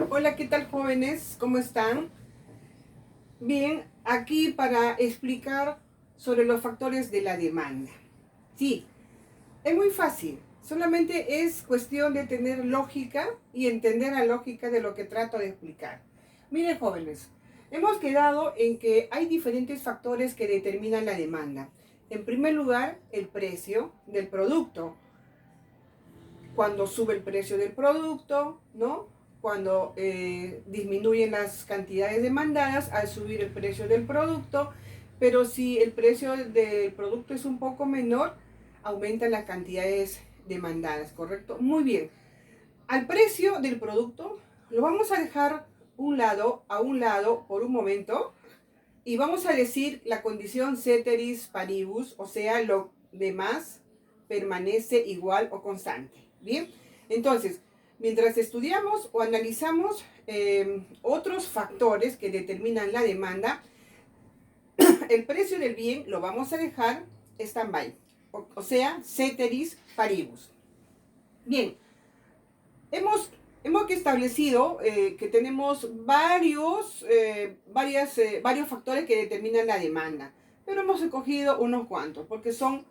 Hola, ¿qué tal jóvenes? ¿Cómo están? Bien, aquí para explicar sobre los factores de la demanda. Sí, es muy fácil. Solamente es cuestión de tener lógica y entender la lógica de lo que trato de explicar. Miren jóvenes, hemos quedado en que hay diferentes factores que determinan la demanda. En primer lugar, el precio del producto. Cuando sube el precio del producto, ¿no? Cuando disminuyen las cantidades demandadas al subir el precio del producto, pero si el precio del producto es un poco menor, aumentan las cantidades demandadas, ¿correcto? Muy bien. Al precio del producto lo vamos a dejar a un lado por un momento y vamos a decir la condición ceteris paribus, o sea, lo demás permanece igual o constante. Bien, entonces, mientras estudiamos o analizamos otros factores que determinan la demanda, el precio del bien lo vamos a dejar stand-by, o sea, ceteris paribus. Bien, hemos establecido que tenemos varios factores que determinan la demanda, pero hemos escogido unos cuantos porque son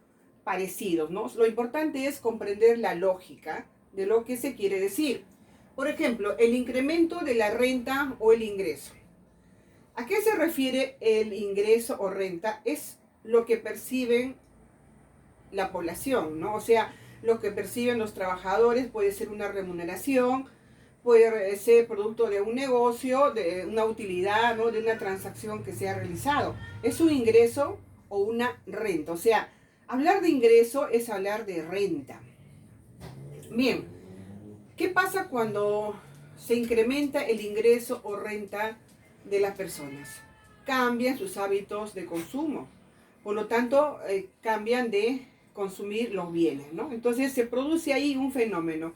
parecidos, ¿no? Lo importante es comprender la lógica de lo que se quiere decir. Por ejemplo, el incremento de la renta o el ingreso. ¿A qué se refiere el ingreso o renta? Es lo que perciben la población, ¿no? O sea, lo que perciben los trabajadores puede ser una remuneración, puede ser producto de un negocio, de una utilidad, ¿no? De una transacción que se ha realizado. Es un ingreso o una renta. O sea, hablar de ingreso es hablar de renta. Bien, ¿qué pasa cuando se incrementa el ingreso o renta de las personas? Cambian sus hábitos de consumo. Por lo tanto, cambian de consumir los bienes, ¿no? Entonces se produce ahí un fenómeno.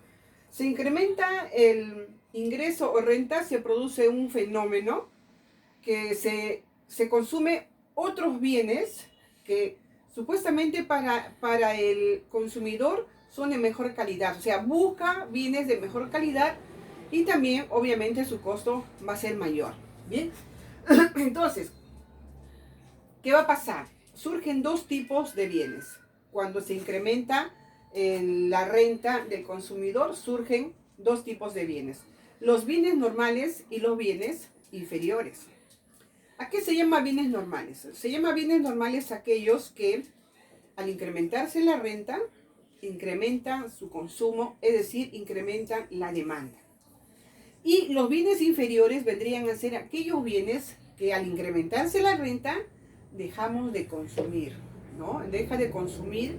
Se incrementa el ingreso o renta, se produce un fenómeno que se consume otros bienes que supuestamente para el consumidor son de mejor calidad. O sea, busca bienes de mejor calidad y también obviamente su costo va a ser mayor. Bien, entonces, ¿qué va a pasar? Surgen dos tipos de bienes. Cuando se incrementa la renta del consumidor, surgen dos tipos de bienes. Los bienes normales y los bienes inferiores. ¿A qué se llama bienes normales? Se llama bienes normales aquellos que al incrementarse la renta, incrementan su consumo, es decir, incrementan la demanda. Y los bienes inferiores vendrían a ser aquellos bienes que al incrementarse la renta, dejamos de consumir, ¿no? Deja de consumir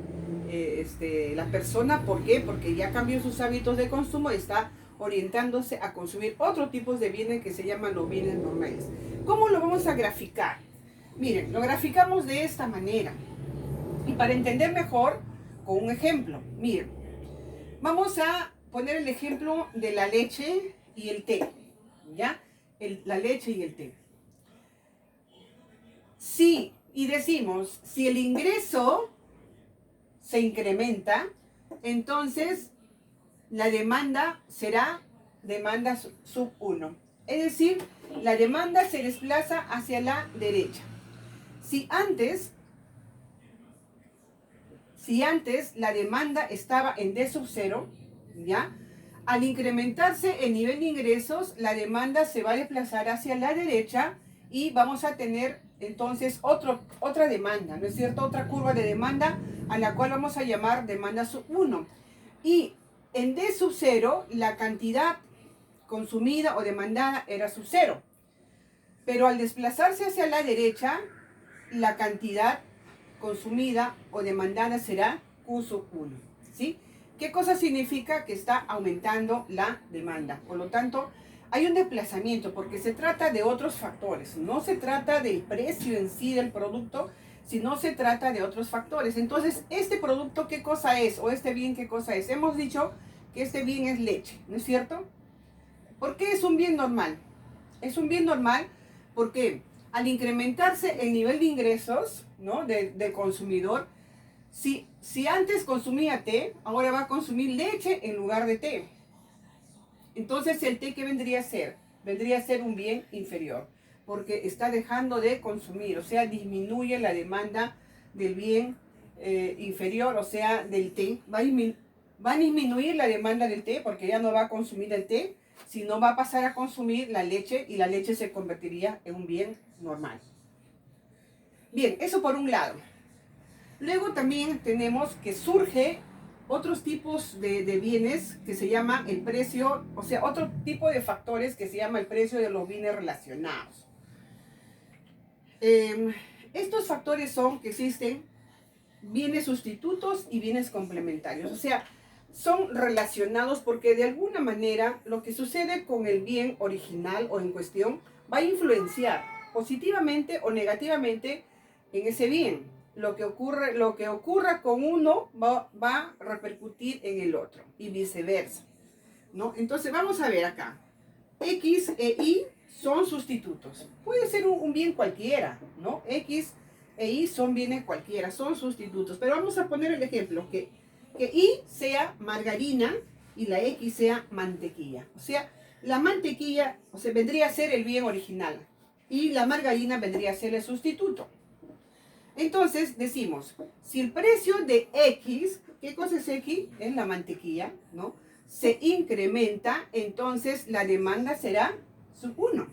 la persona, ¿por qué? Porque ya cambió sus hábitos de consumo y está orientándose a consumir otro tipo de bienes que se llaman los bienes normales. ¿Cómo lo vamos a graficar? Miren, lo graficamos de esta manera. Y para entender mejor, con un ejemplo, miren, vamos a poner el ejemplo de la leche y el té, ¿ya? La leche y el té. Sí, y decimos, si el ingreso se incrementa, entonces la demanda será demanda sub 1. Es decir, la demanda se desplaza hacia la derecha. Si antes la demanda estaba en D sub 0, ¿ya? Al incrementarse el nivel de ingresos, la demanda se va a desplazar hacia la derecha y vamos a tener entonces otra demanda, ¿no es cierto? Otra curva de demanda a la cual vamos a llamar demanda sub 1. Y en D sub 0, la cantidad consumida o demandada era sub 0. Pero al desplazarse hacia la derecha, la cantidad consumida o demandada será Q sub 1. ¿Sí? ¿Qué cosa significa? Que está aumentando la demanda. Por lo tanto, hay un desplazamiento porque se trata de otros factores. No se trata del precio en sí del producto, sino se trata de otros factores. Entonces, ¿este producto qué cosa es? ¿O este bien qué cosa es? Hemos dicho que este bien es leche, ¿no es cierto? ¿Por qué es un bien normal? Es un bien normal porque al incrementarse el nivel de ingresos, ¿no? del consumidor, si antes consumía té, ahora va a consumir leche en lugar de té. Entonces el té, ¿qué vendría a ser? Vendría a ser un bien inferior, porque está dejando de consumir, o sea, disminuye la demanda del bien inferior, o sea, del té. Va a disminuir la demanda del té porque ya no va a consumir el té, sino va a pasar a consumir la leche y la leche se convertiría en un bien normal. Bien, eso por un lado. Luego también tenemos que surge otros tipos de bienes que se llama el precio, o sea, otro tipo de factores que se llama el precio de los bienes relacionados. Estos factores son que existen bienes sustitutos y bienes complementarios, o sea, son relacionados porque de alguna manera lo que sucede con el bien original o en cuestión va a influenciar positivamente o negativamente en ese bien. Lo que ocurra con uno va a repercutir en el otro y viceversa, ¿no? Entonces vamos a ver acá. X e Y son sustitutos. Puede ser un bien cualquiera, ¿no? X e Y son bienes cualquiera, son sustitutos. Pero vamos a poner el ejemplo, que Y sea margarina y la X sea mantequilla. O sea, la mantequilla, o sea, vendría a ser el bien original y la margarina vendría a ser el sustituto. Entonces decimos, si el precio de X, ¿qué cosa es X? Es la mantequilla, ¿no? Se incrementa, entonces la demanda será sub 1.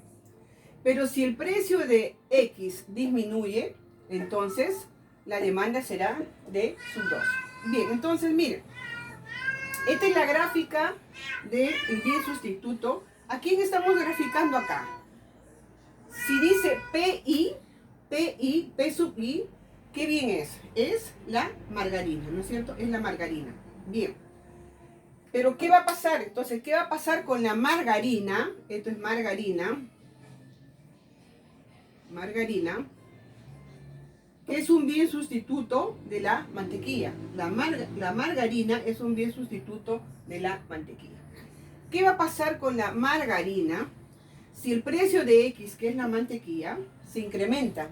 Pero si el precio de X disminuye, entonces la demanda será de sub 2. Bien, entonces miren, esta es la gráfica del bien sustituto. ¿A quién estamos graficando acá? Si dice P sub I, ¿qué bien es? Es la margarina, ¿no es cierto? Es la margarina. Bien. Pero ¿qué va a pasar? Entonces, ¿qué va a pasar con la margarina? Esto es margarina. Margarina, que es un bien sustituto de la mantequilla. La margarina es un bien sustituto de la mantequilla. ¿Qué va a pasar con la margarina si el precio de X, que es la mantequilla, se incrementa?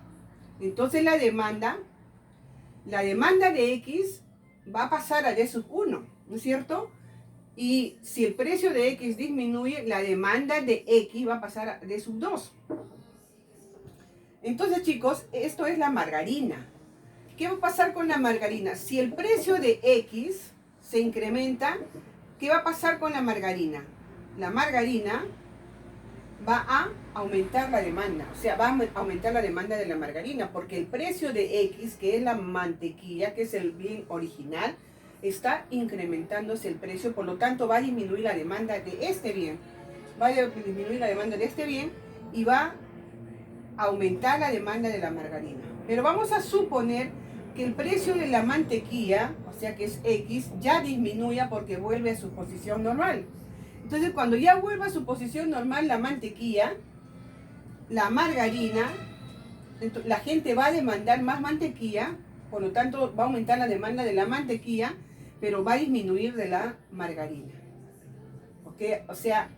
Entonces la demanda de X va a pasar a D sub 1, ¿no es cierto? Y si el precio de X disminuye, la demanda de X va a pasar a D sub 2. Entonces, chicos, esto es la margarina. ¿Qué va a pasar con la margarina? Si el precio de X se incrementa, ¿qué va a pasar con la margarina? La margarina va a aumentar la demanda, o sea, va a aumentar la demanda de la margarina, porque el precio de X, que es la mantequilla, que es el bien original, está incrementándose el precio, por lo tanto va a disminuir la demanda de este bien. Va a disminuir la demanda de este bien y va a aumentar la demanda de la margarina. Pero vamos a suponer que el precio de la mantequilla, o sea que es X, ya disminuya porque vuelve a su posición normal. Entonces, cuando ya vuelva a su posición normal la mantequilla, la margarina, la gente va a demandar más mantequilla, por lo tanto va a aumentar la demanda de la mantequilla, pero va a disminuir de la margarina. ¿Okay? O sea,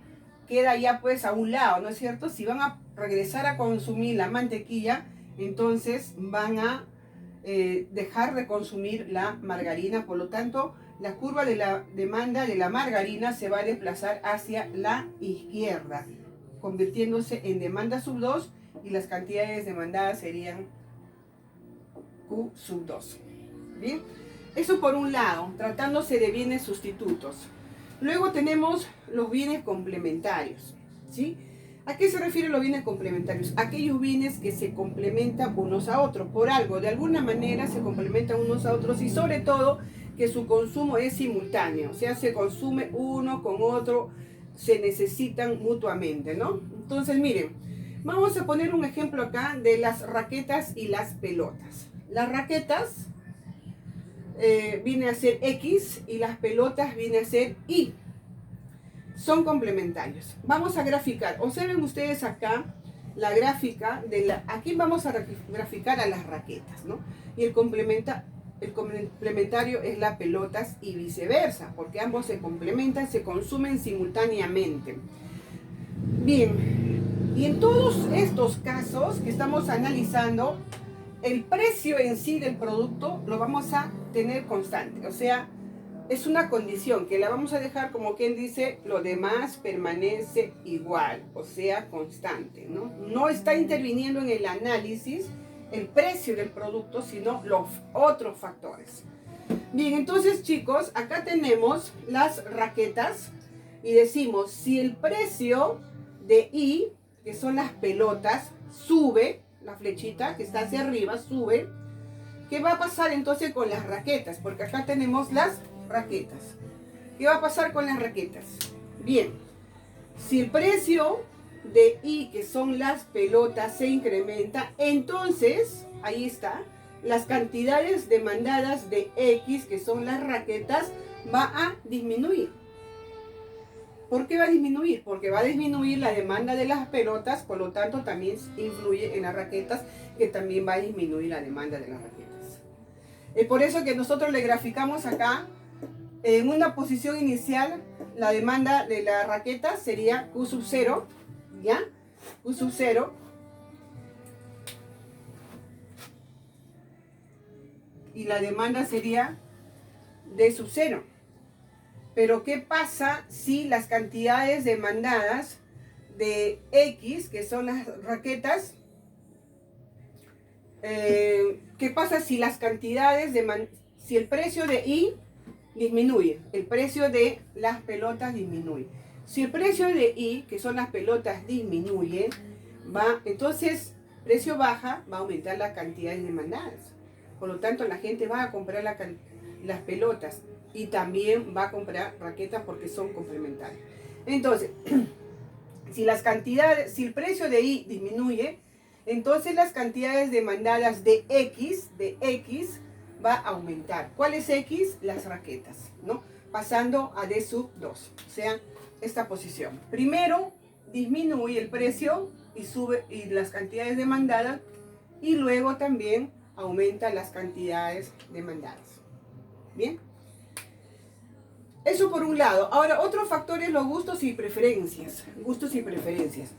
queda ya pues a un lado, ¿no es cierto? Si van a regresar a consumir la mantequilla, entonces van a dejar de consumir la margarina, por lo tanto la curva de la demanda de la margarina se va a desplazar hacia la izquierda, convirtiéndose en demanda sub 2 y las cantidades demandadas serían Q sub 2. Bien, eso por un lado, tratándose de bienes sustitutos. Luego tenemos los bienes complementarios, ¿sí? ¿A qué se refieren los bienes complementarios? Aquellos bienes que se complementan unos a otros, por algo, de alguna manera se complementan unos a otros y sobre todo que su consumo es simultáneo, o sea, se consume uno con otro, se necesitan mutuamente, ¿no? Entonces, miren, vamos a poner un ejemplo acá de las raquetas y las pelotas. Las raquetas viene a ser X y las pelotas viene a ser Y. Son complementarios. Vamos a graficar. Observen ustedes acá la gráfica de la... Aquí vamos a graficar a las raquetas, ¿no? Y el complementario es las pelotas y viceversa, porque ambos se complementan, se consumen simultáneamente. Bien, y en todos estos casos que estamos analizando, el precio en sí del producto lo vamos a tener constante, o sea, es una condición que la vamos a dejar como quien dice, lo demás permanece igual, o sea, constante, ¿no? No está interviniendo en el análisis el precio del producto, sino los otros factores. Bien, entonces chicos, acá tenemos las raquetas y decimos, si el precio de I, que son las pelotas, sube, la flechita que está hacia arriba sube, ¿qué va a pasar entonces con las raquetas? Porque acá tenemos las raquetas. ¿Qué va a pasar con las raquetas? Bien, si el precio de I, que son las pelotas, se incrementa, entonces, ahí está, las cantidades demandadas de X, que son las raquetas, va a disminuir. ¿Por qué va a disminuir? Porque va a disminuir la demanda de las pelotas, por lo tanto también influye en las raquetas, que también va a disminuir la demanda de las raquetas. Es por eso que nosotros le graficamos acá, en una posición inicial, la demanda de la raqueta sería Q sub 0, ¿ya? Q sub 0. Y la demanda sería D sub 0. Pero ¿qué pasa si las cantidades demandadas de X, que son las raquetas, qué pasa si las cantidades si el precio de Y disminuye, el precio de las pelotas disminuye? Si el precio de I, que son las pelotas, disminuye, entonces precio baja, va a aumentar las cantidades demandadas. Por lo tanto, la gente va a comprar las pelotas y también va a comprar raquetas porque son complementarias. Entonces, si el precio de I disminuye, entonces las cantidades demandadas de X va a aumentar. ¿Cuál es X? Las raquetas, ¿no? Pasando a D sub 2, o sea, esta posición. Primero disminuye el precio y sube las cantidades demandadas, y luego también aumenta las cantidades demandadas. Bien, eso por un lado. Ahora, otro factor es los gustos y preferencias. Gustos y preferencias.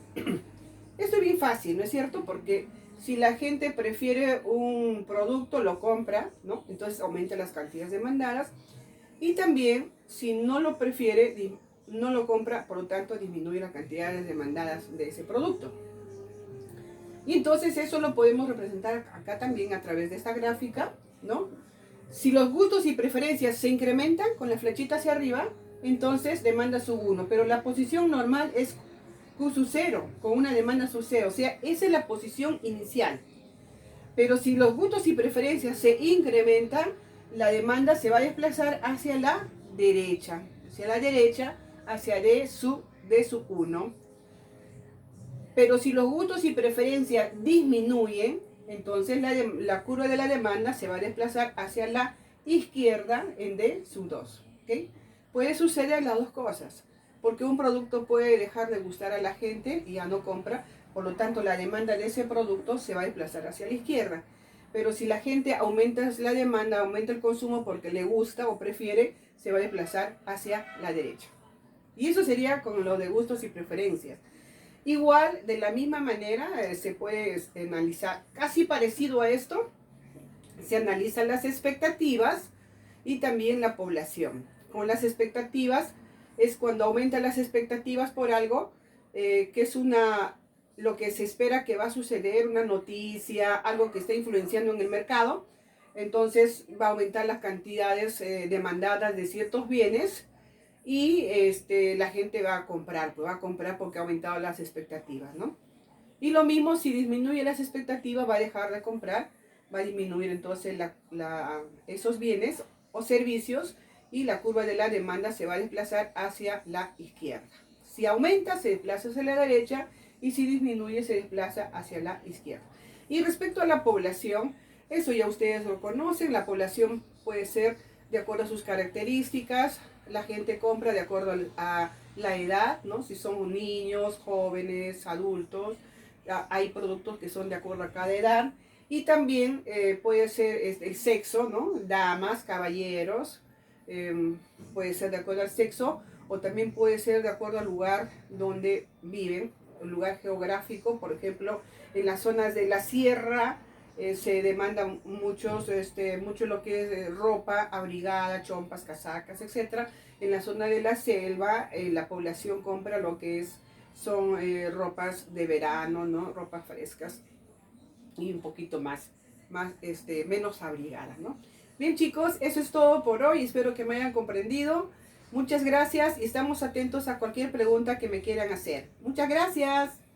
Esto es bien fácil, ¿no es cierto? Porque si la gente prefiere un producto, lo compra, ¿no? Entonces aumenta las cantidades demandadas. Y también, si no lo prefiere, no lo compra, por lo tanto disminuye las cantidades demandadas de ese producto. Y entonces eso lo podemos representar acá también a través de esta gráfica, ¿no? Si los gustos y preferencias se incrementan con la flechita hacia arriba, entonces demanda sub 1, pero la posición normal es Q sub 0, con una demanda sub 0, o sea, esa es la posición inicial. Pero si los gustos y preferencias se incrementan, la demanda se va a desplazar hacia la derecha, hacia D sub 1. Pero si los gustos y preferencias disminuyen, entonces la curva de la demanda se va a desplazar hacia la izquierda en D sub 2. ¿Okay? Puede suceder las dos cosas, porque un producto puede dejar de gustar a la gente y ya no compra, por lo tanto la demanda de ese producto se va a desplazar hacia la izquierda. Pero si la gente aumenta la demanda, aumenta el consumo porque le gusta o prefiere, se va a desplazar hacia la derecha. Y eso sería con lo de gustos y preferencias. Igual, de la misma manera, se puede analizar, casi parecido a esto, se analizan las expectativas y también la población. Con las expectativas es cuando aumentan las expectativas por algo, que es lo que se espera que va a suceder, una noticia, algo que está influenciando en el mercado. Entonces va a aumentar las cantidades demandadas de ciertos bienes, y la gente va a comprar porque ha aumentado las expectativas, ¿no? Y lo mismo, si disminuye las expectativas, va a dejar de comprar, va a disminuir entonces esos bienes o servicios, y la curva de la demanda se va a desplazar hacia la izquierda. Si aumenta, se desplaza hacia la derecha, y si disminuye, se desplaza hacia la izquierda. Y respecto a la población, eso ya ustedes lo conocen, la población puede ser de acuerdo a sus características. La gente compra de acuerdo a la edad, ¿no? Si son niños, jóvenes, adultos. Hay productos que son de acuerdo a cada edad. Y también puede ser el sexo, ¿no? Damas, caballeros, puede ser de acuerdo al sexo, o también puede ser de acuerdo al lugar donde viven, el lugar geográfico. Por ejemplo, en las zonas de la sierra, se demanda mucho lo que es ropa abrigada, chompas, casacas, etcétera. En la zona de la selva, la población compra lo que son ropas de verano, ¿no? Ropas frescas y un poquito menos abrigadas, ¿no? Bien, chicos, eso es todo por hoy. Espero que me hayan comprendido. Muchas gracias y estamos atentos a cualquier pregunta que me quieran hacer. Muchas gracias.